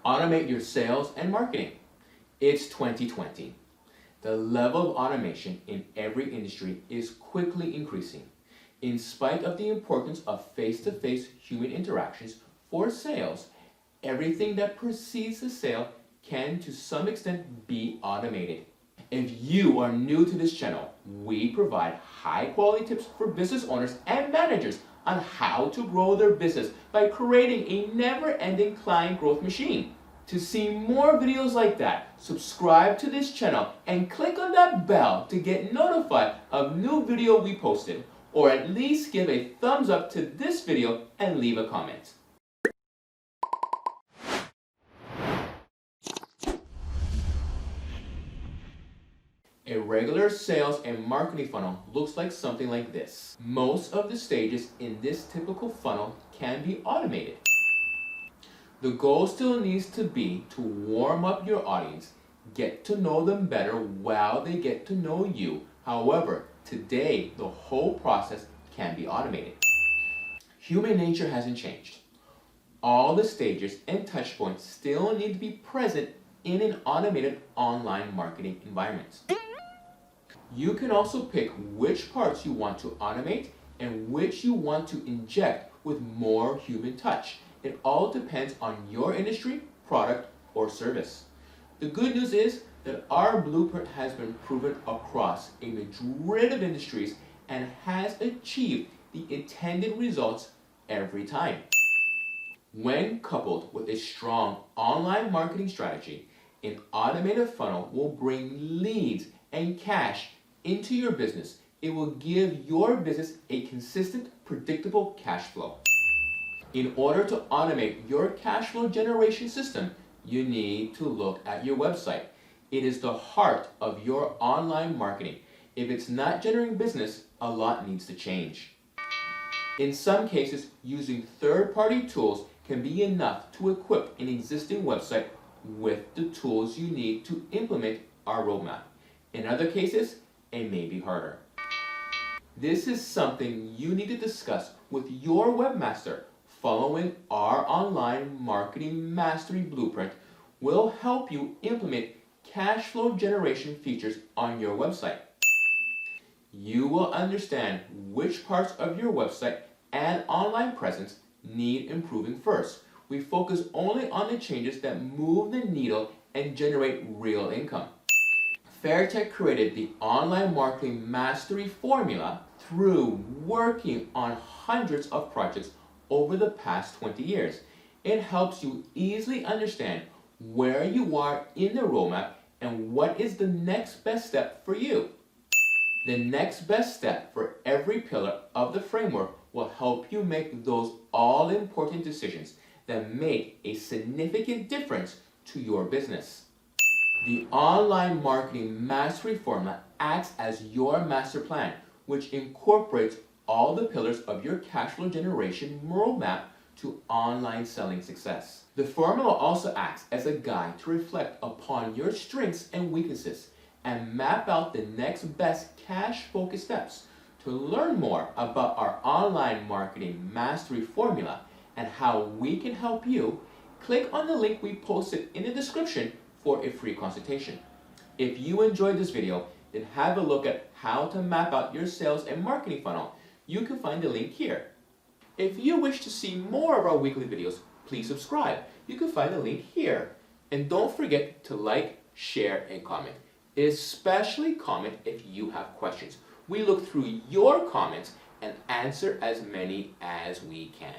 Automate your sales and marketing. It's 2020. The level of automation in every industry is quickly increasing. In spite of the importance of face-to-face human interactions for sales, everything that precedes the sale can to some extent be automated. If you are new to this channel, we provide high-quality tips for business owners and managers on how to grow their business by creating a never-ending client growth machine. To see more videos like that, subscribe to this channel and click on that bell to get notified of new video we posted, or at least give a thumbs up to this video and leave a comment. A regular sales and marketing funnel looks like something like this. Most of the stages in this typical funnel can be automated. The goal still needs to be to warm up your audience, get to know them better while they get to know you. However, today the whole process can be automated. Human nature hasn't changed. All the stages and touchpoints still need to be present in an automated online marketing environment. You can also pick which parts you want to automate and which you want to inject with more human touch. It all depends on your industry, product, or service. The good news is that our blueprint has been proven across a majority of industries and has achieved the intended results every time. When coupled with a strong online marketing strategy, an automated funnel will bring leads and cash into your business. It will give your business a consistent, predictable cash flow. In order to automate your cash flow generation system, you need to look at your website. It is the heart of your online marketing. If it's not generating business, a lot needs to change. In some cases, using third-party tools can be enough to equip an existing website with the tools you need to implement our roadmap. In other cases, it may be harder. This is something you need to discuss with your webmaster. Following our online marketing mastery blueprint will help you implement cash flow generation features on your website. You will understand which parts of your website and online presence need improving first. We focus only on the changes that move the needle and generate real income. FairTech created the online marketing mastery formula through working on hundreds of projects over the past 20 years. It helps you easily understand where you are in the roadmap and what is the next best step for you. The next best step for every pillar of the framework will help you make those all-important decisions that make a significant difference to your business. The online marketing mastery formula acts as your master plan, which incorporates all the pillars of your cash flow generation roadmap to online selling success. The formula also acts as a guide to reflect upon your strengths and weaknesses and map out the next best cash-focused steps. To learn more about our online marketing mastery formula and how we can help you, click on the link we posted in the description for a free consultation. If you enjoyed this video, then have a look at how to map out your sales and marketing funnel. You can find the link here. If you wish to see more of our weekly videos, please subscribe. You can find the link here. And don't forget to like, share, and comment. Especially comment if you have questions. We look through your comments and answer as many as we can.